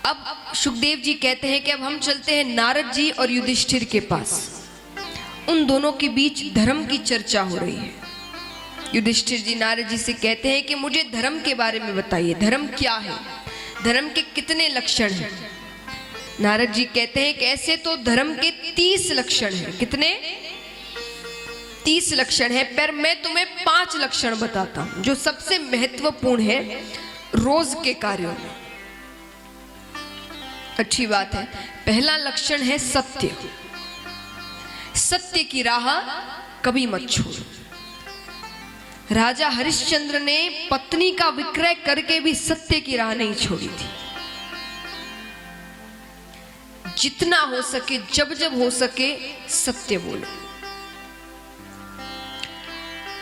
अब सुखदेव जी कहते हैं कि अब हम चलते हैं नारद जी और युधिष्ठिर के पास। उन दोनों के बीच धर्म की चर्चा हो रही है। युधिष्ठिर जी नारद जी से कहते हैं कि मुझे धर्म के बारे में बताइए, धर्म क्या है, धर्म के कितने लक्षण हैं। नारद जी कहते हैं कि ऐसे तो धर्म के 30 लक्षण हैं। कितने? 30 लक्षण है, पर मैं तुम्हें 5 लक्षण बताता हूं जो सबसे महत्वपूर्ण है रोज के कार्यों में। अच्छी बात है। पहला लक्षण है सत्य। सत्य की राह कभी मत छोड़ो। राजा हरिश्चंद्र ने पत्नी का विक्रय करके भी सत्य की राह नहीं छोड़ी थी। जितना हो सके, जब जब हो सके सत्य बोलो।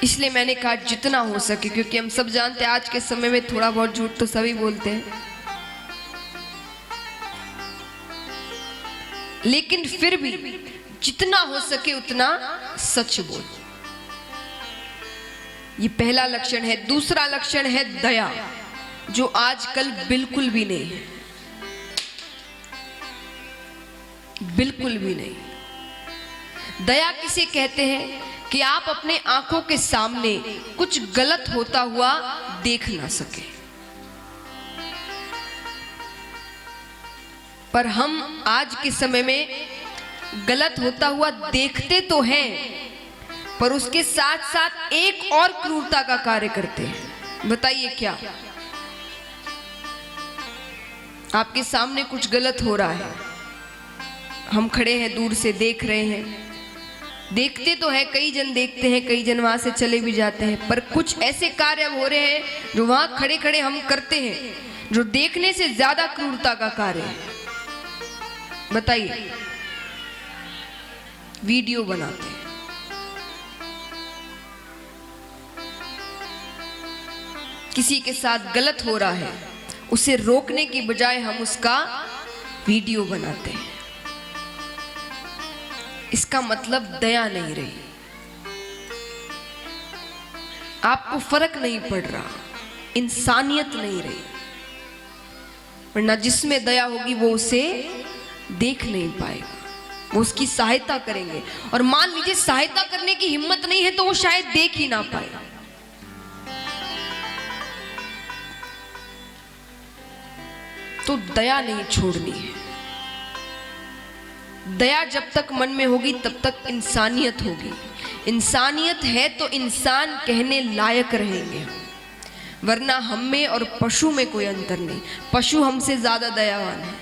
इसलिए मैंने कहा जितना हो सके, क्योंकि हम सब जानते हैं आज के समय में थोड़ा बहुत झूठ तो सभी बोलते हैं, लेकिन फिर भी जितना हो सके उतना सच बोलो। ये पहला लक्षण है। दूसरा लक्षण है दया, जो आजकल बिल्कुल भी नहीं है, बिल्कुल भी नहीं। दया किसे कहते हैं? कि आप अपने आंखों के सामने कुछ गलत होता हुआ देख ना सके, पर हम आज के समय में गलत होता हुआ देखते तो हैं, पर उसके साथ साथ एक और क्रूरता का कार्य करते हैं। बताइए क्या? आपके सामने कुछ गलत हो रहा है, हम खड़े हैं, दूर से देख रहे हैं, देखते तो है, कई जन देखते हैं, कई जन वहां से चले भी जाते हैं, पर कुछ ऐसे कार्य हो रहे हैं जो वहां खड़े खड़े हम करते हैं, जो देखने से ज्यादा क्रूरता का कार्य है। बताइए। वीडियो बनाते हैं, किसी के साथ गलत हो रहा है, उसे रोकने की बजाय हम उसका वीडियो बनाते हैं। इसका मतलब दया नहीं रही, आपको फर्क नहीं पड़ रहा, इंसानियत नहीं रही। वरना जिसमें दया होगी वो उसे देख नहीं पाएगा, वो उसकी सहायता करेंगे, और मान लीजिए सहायता करने की हिम्मत नहीं है तो वो शायद देख ही ना पाए। तो दया नहीं छोड़नी है। दया जब तक मन में होगी तब तक इंसानियत होगी। इंसानियत है तो इंसान कहने लायक रहेंगे, वरना हम में और पशु में कोई अंतर नहीं। पशु हमसे ज्यादा दयावान है।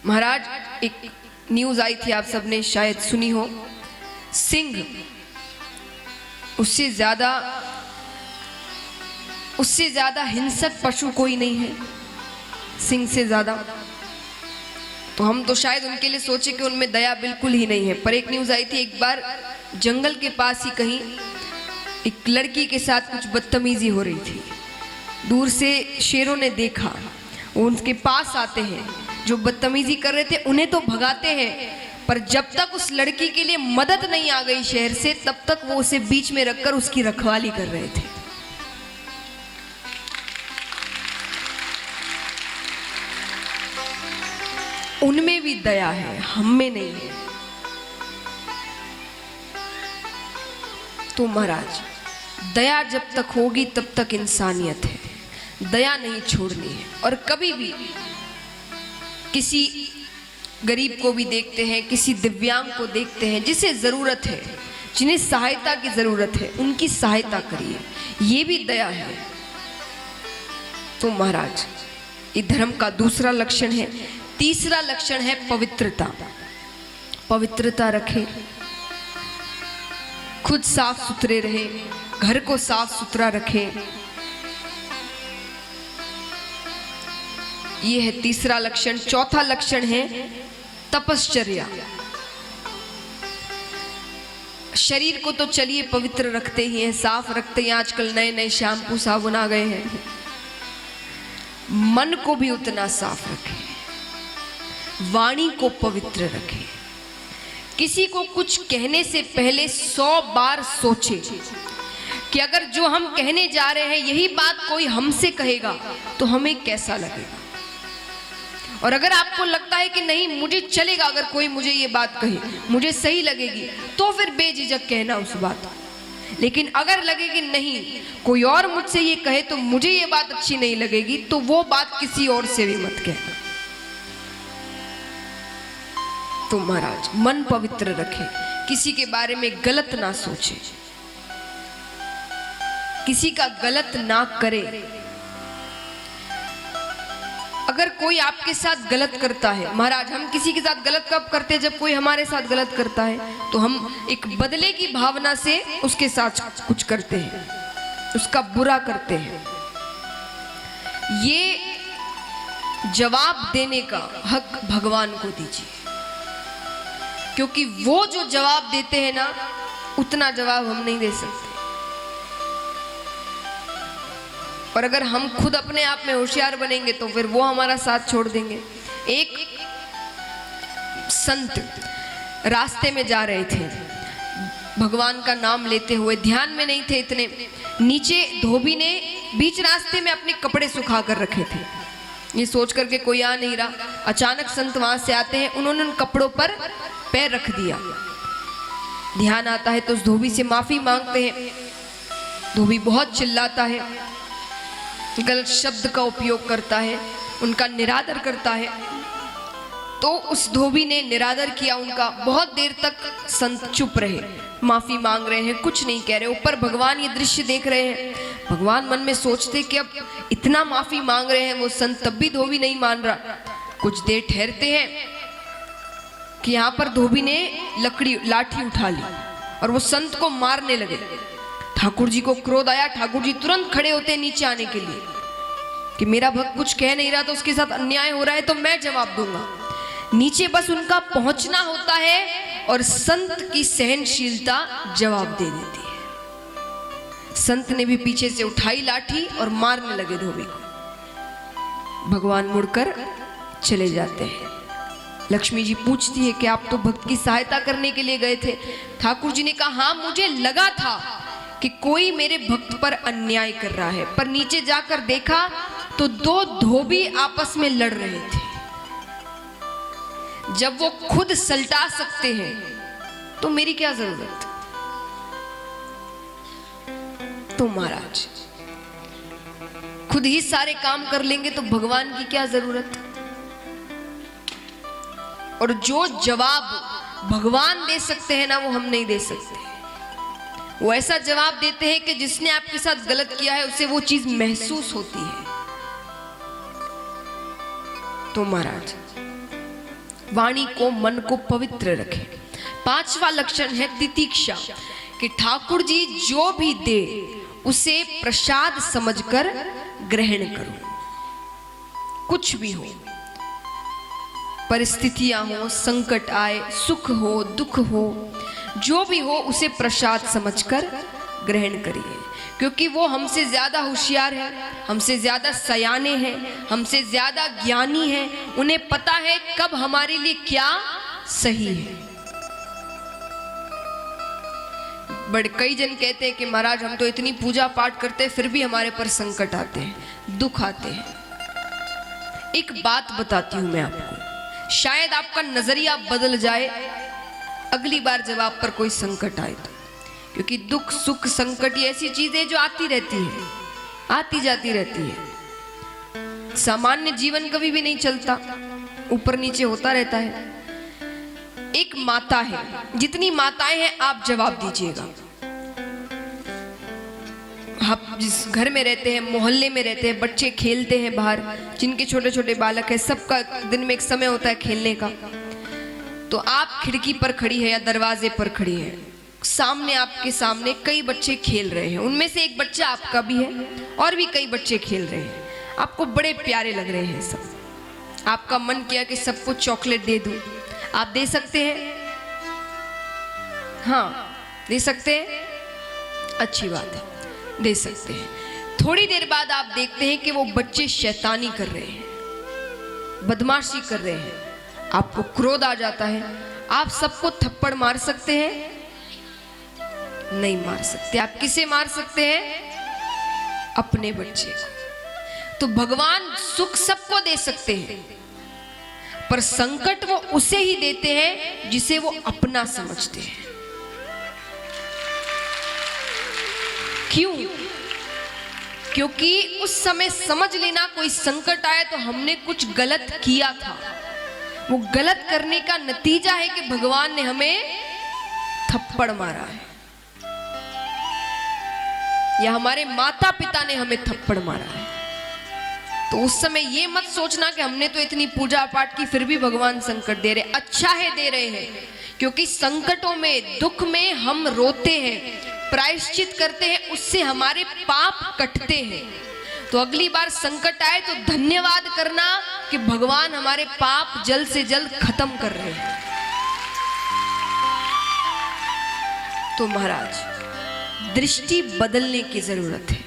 महाराज, एक न्यूज आई थी, आप सबने शायद सुनी हो, सिंह उससे ज्यादा हिंसक पशु कोई नहीं है, सिंह से ज्यादा। तो हम तो शायद उनके लिए सोचे कि उनमें दया बिल्कुल ही नहीं है। पर एक न्यूज आई थी, एक बार जंगल के पास ही कहीं एक लड़की के साथ कुछ बदतमीजी हो रही थी। दूर से शेरों ने देखा, वो उनके पास आते हैं, जो बदतमीजी कर रहे थे उन्हें तो भगाते हैं, पर जब तक उस लड़की के लिए मदद नहीं आ गई शहर से, तब तक वो उसे बीच में रखकर उसकी रखवाली कर रहे थे। उनमें भी दया है, हम में नहीं है। तो महाराज, दया जब तक होगी तब तक इंसानियत है। दया नहीं छोड़नी है। और कभी भी किसी गरीब को भी देखते हैं, किसी दिव्यांग को देखते हैं, जिसे जरूरत है, जिन्हें सहायता की जरूरत है, उनकी सहायता करिए, ये भी दया है। तो महाराज, ये धर्म का दूसरा लक्षण है। तीसरा लक्षण है पवित्रता। पवित्रता रखें, खुद साफ सुथरे रहे, घर को साफ सुथरा रखें। यह है तीसरा लक्षण। चौथा लक्षण है तपश्चर्या। शरीर को तो चलिए पवित्र रखते ही हैं, साफ रखते हैं, आजकल नए नए शैम्पू साबुन आ गए हैं। मन को भी उतना साफ रखें, वाणी को पवित्र रखें। किसी को कुछ कहने से पहले 100 बार सोचे, कि अगर जो हम कहने जा रहे हैं यही बात कोई हमसे कहेगा तो हमें कैसा लगेगा। और अगर आपको लगता है कि नहीं मुझे चलेगा, अगर कोई मुझे ये बात कहे मुझे सही लगेगी, तो फिर बेझिझक कहना उस बात को। लेकिन अगर लगे कि नहीं कोई और मुझसे ये कहे तो मुझे ये बात अच्छी नहीं लगेगी, तो वो बात किसी और से भी मत कहना। तो महाराज मन पवित्र रखे, किसी के बारे में गलत ना सोचे, किसी का गलत ना करे। अगर कोई आपके साथ गलत करता है, महाराज हम किसी के साथ गलत कब करते हैं? जब कोई हमारे साथ गलत करता है तो हम एक बदले की भावना से उसके साथ कुछ करते हैं, उसका बुरा करते हैं। ये जवाब देने का हक भगवान को दीजिए, क्योंकि वो जो जवाब देते हैं ना, उतना जवाब हम नहीं दे सकते। और अगर हम खुद अपने आप में होशियार बनेंगे तो फिर वो हमारा साथ छोड़ देंगे। एक संत रास्ते में जा रहे थे, भगवान का नाम लेते हुए, ध्यान में नहीं थे इतने, नीचे धोबी ने बीच रास्ते में अपने कपड़े सुखा कर रखे थे। ये सोच करके कोई आ नहीं रहा, अचानक संत वहां से आते हैं, उन्होंने उन कपड़ों पर पैर रख दिया। ध्यान आता है तो उस धोबी से माफी मांगते हैं। धोबी बहुत चिल्लाता है, गलत शब्द का उपयोग करता है, उनका निरादर करता है। तो उस धोबी ने निरादर किया उनका। बहुत देर तक संत चुप रहे, माफी मांग रहे हैं, कुछ नहीं कह रहे। ऊपर भगवान ये दृश्य देख रहे हैं। भगवान मन में सोचते कि अब इतना माफी मांग रहे हैं वो संत, तब भी धोबी नहीं मान रहा। कुछ देर ठहरते हैं कि यहाँ पर धोबी ने लाठी उठा ली और वो संत को मारने लगे। ठाकुर जी को क्रोध आया। ठाकुर जी तुरंत खड़े होते नीचे आने के लिए कि मेरा भक्त कुछ कह नहीं रहा तो उसके साथ अन्याय हो रहा है तो मैं जवाब दूंगा। नीचे बस उनका पहुंचना होता है और संत की सहनशीलता जवाब दे देती है। संत ने भी पीछे से उठाई लाठी और मारने लगे धोबी को। भगवान मुड़कर चले जाते हैं। लक्ष्मी जी पूछती है कि आप तो भक्त की सहायता करने के लिए गए थे। ठाकुर जी ने कहा हाँ, मुझे लगा था कि कोई मेरे भक्त पर अन्याय कर रहा है, पर नीचे जाकर देखा तो दो धोबी आपस में लड़ रहे थे। जब वो खुद सलटा सकते हैं तो मेरी क्या जरूरत। तो महाराज खुद ही सारे काम कर लेंगे तो भगवान की क्या जरूरत। और जो जवाब भगवान दे सकते हैं ना, वो हम नहीं दे सकते। वो ऐसा जवाब देते हैं कि जिसने आपके साथ गलत किया है उसे वो चीज महसूस होती है। तो महाराज वाणी को, मन को पवित्र रखें। पांचवा लक्षण है तितिक्षा, कि ठाकुर जी जो भी दे उसे प्रसाद समझकर ग्रहण करो। कुछ भी हो, परिस्थितियां हो, संकट आए, सुख हो, दुख हो, जो भी हो उसे प्रसाद समझकर ग्रहण करिए। क्योंकि वो हमसे ज्यादा होशियार है, हमसे ज्यादा सयाने हैं, हमसे ज्यादा ज्ञानी हैं। उन्हें पता है कब हमारे लिए क्या सही है। बड़े कई जन कहते हैं कि महाराज हम तो इतनी पूजा पाठ करते हैं फिर भी हमारे पर संकट आते हैं, दुख आते हैं। एक बात बताती हूं मैं आपको, शायद आपका नजरिया बदल जाए अगली बार जब आप पर कोई संकट आए तो। क्योंकि दुख सुख संकट ये ऐसी चीज है जो आती रहती है, आती जाती रहती है। सामान्य जीवन कभी भी नहीं चलता, ऊपर नीचे होता रहता है। एक माता है, जितनी माताएं हैं आप जवाब दीजिएगा। आप जिस घर में रहते हैं, मोहल्ले में रहते हैं, बच्चे खेलते हैं बाहर, जिनके छोटे छोटे बालक हैं, सबका दिन में एक समय होता है खेलने का। तो आप खिड़की पर खड़ी है या दरवाजे पर खड़ी है, सामने आपके सामने कई बच्चे खेल रहे हैं। उनमें से एक बच्चा आपका भी है और भी कई बच्चे खेल रहे हैं। आपको बड़े प्यारे लग रहे हैं सब। आपका मन किया कि सबको चॉकलेट दे दूं। आप दे सकते हैं? हाँ, दे सकते हैं, अच्छी बात है, दे सकते हैं। थोड़ी देर बाद आप देखते हैं कि वो बच्चे शैतानी कर रहे हैं, बदमाशी कर रहे हैं। आपको क्रोध आ जाता है। आप सबको थप्पड़ मार सकते हैं? नहीं मार सकते। आप किसे मार सकते हैं? अपने बच्चे को। तो भगवान सुख सबको दे सकते हैं, पर संकट वो उसे ही देते हैं जिसे वो अपना समझते हैं। क्यों? क्योंकि उस समय समझ लेना कोई संकट आए तो हमने कुछ गलत किया था, वो गलत करने का नतीजा है कि भगवान ने हमें थप्पड़ मारा है, या हमारे माता पिता ने हमें थप्पड़ मारा है। तो उस समय ये मत सोचना कि हमने तो इतनी पूजा पाठ की फिर भी भगवान संकट दे रहे। अच्छा है दे रहे हैं, क्योंकि संकटों में, दुख में हम रोते हैं, प्रायश्चित करते हैं, उससे हमारे पाप कटते हैं। तो अगली बार संकट आए तो धन्यवाद करना कि भगवान हमारे पाप जल्द से जल्द खत्म कर रहे हैं। तो महाराज, दृष्टि बदलने की जरूरत है।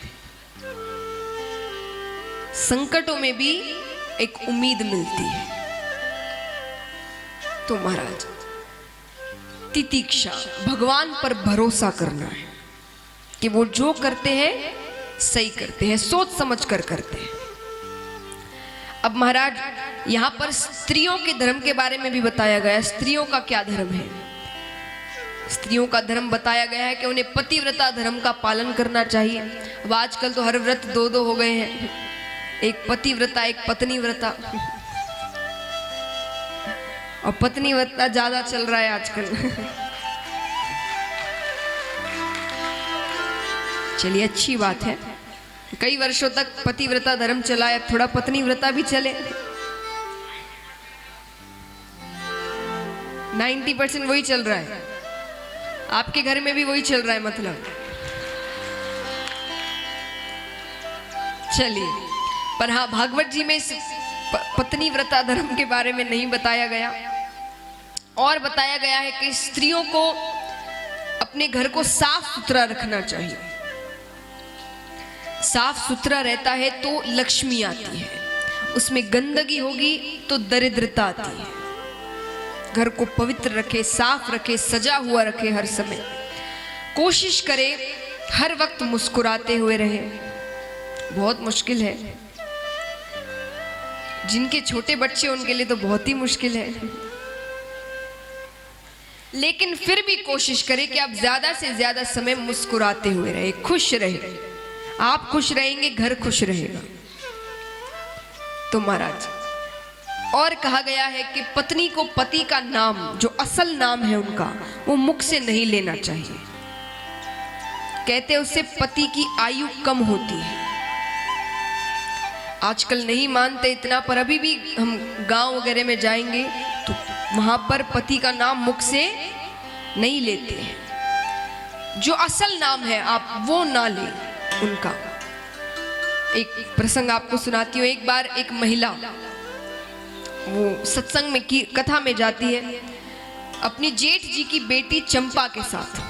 संकटों में भी एक उम्मीद मिलती है। तो महाराज, तितिक्षा, भगवान पर भरोसा करना है कि वो जो करते हैं सही करते हैं, सोच समझ कर करते हैं। अब महाराज, यहां पर स्त्रियों के धर्म के बारे में भी बताया गया। स्त्रियों का क्या धर्म है? स्त्रियों का धर्म बताया गया है कि उन्हें पतिव्रता धर्म का पालन करना चाहिए। अब आजकल तो हर व्रत दो दो हो गए हैं, एक पतिव्रता, एक पत्नी व्रता, और पत्नी व्रता ज्यादा चल रहा है आजकल। चलिए, अच्छी बात है, कई वर्षों तक पतिव्रता धर्म चला है, थोड़ा पत्नी व्रता भी चले। 90% वही चल रहा है, आपके घर में भी वही चल रहा है मतलब। चलिए, पर हाँ, भागवत जी में इस पत्नी व्रता धर्म के बारे में नहीं बताया गया, और बताया गया है कि स्त्रियों को अपने घर को साफ सुथरा रखना चाहिए। साफ सुथरा रहता है तो लक्ष्मी आती है, उसमें गंदगी होगी तो दरिद्रता आती है। घर को पवित्र रखे, साफ रखे, सजा हुआ रखे, हर समय कोशिश करे हर वक्त मुस्कुराते हुए रहे। बहुत मुश्किल है, जिनके छोटे बच्चे उनके लिए तो बहुत ही मुश्किल है, लेकिन फिर भी कोशिश करें कि आप ज्यादा से ज्यादा समय मुस्कुराते हुए रहे, खुश रहे। आप खुश रहेंगे, घर खुश रहेगा। तो महाराज, और कहा गया है कि पत्नी को पति का नाम, जो असल नाम है उनका, वो मुख से नहीं लेना चाहिए। कहते उससे पति की आयु कम होती है। आजकल नहीं मानते इतना, पर अभी भी हम गांव वगैरह में जाएंगे तो वहां पर पति का नाम मुख से नहीं लेते हैं। जो असल नाम है आप वो ना लें उनका। एक प्रसंग आपको सुनाती हूँ। एक बार एक महिला वो सत्संग में की कथा में जाती है अपनी जेठ जी की बेटी चंपा के साथ।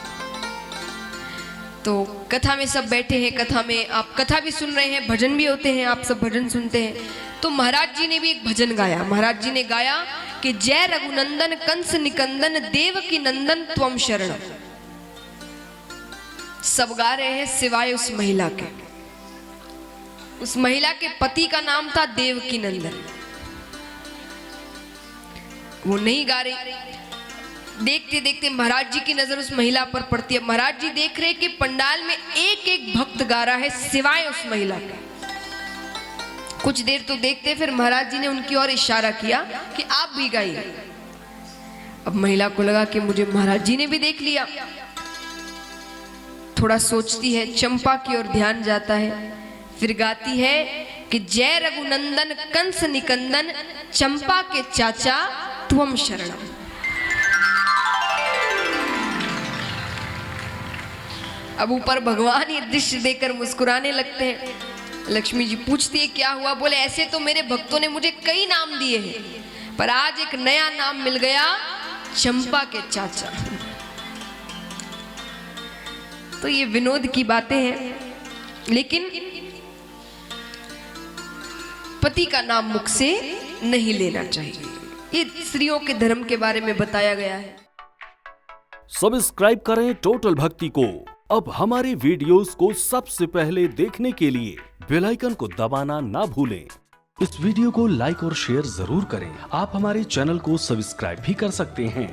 तो कथा में सब बैठे हैं, कथा में आप कथा भी सुन रहे हैं, भजन भी होते हैं, आप सब भजन सुनते हैं। तो महाराज जी ने भी एक भजन गाया। महाराज जी ने गाया कि जय रघुनंदन कंस निकंदन देवकी नंदन त्वम शरण। सब गा रहे हैं सिवाय उस महिला के। उस महिला के पति का नाम था देवकी नंदन, वो नहीं गा रही। देखते देखते महाराज जी की नजर उस महिला पर पड़ती है। महाराज जी देख रहे कि पंडाल में एक एक भक्त गा रहा है सिवाय उस महिला के। कुछ देर तो देखते, फिर महाराज जी ने उनकी ओर इशारा किया कि आप भी गाइए। अब महिला को लगा कि मुझे महाराज जी ने भी देख लिया। थोड़ा सोचती है, चंपा की ओर ध्यान जाता है, फिर गाती है कि जय रघुनंदन कंस निकंदन चंपा के चाचा त्वम शरणम। अब ऊपर भगवान ये दृश्य देखकर मुस्कुराने लगते हैं। लक्ष्मी जी पूछती है क्या हुआ? बोले ऐसे तो मेरे भक्तों ने मुझे कई नाम दिए हैं, पर आज एक नया नाम मिल गया, चंपा के चाचा। तो ये विनोद की बातें हैं, लेकिन पति का नाम मुख से नहीं लेना चाहिए। ये स्त्रियों के धर्म के बारे में बताया गया है। सब्सक्राइब करें टोटल भक्ति को। अब हमारे वीडियोस को सबसे पहले देखने के लिए बेल आइकन को दबाना ना भूलें। इस वीडियो को लाइक और शेयर जरूर करें। आप हमारे चैनल को सब्सक्राइब भी कर सकते हैं।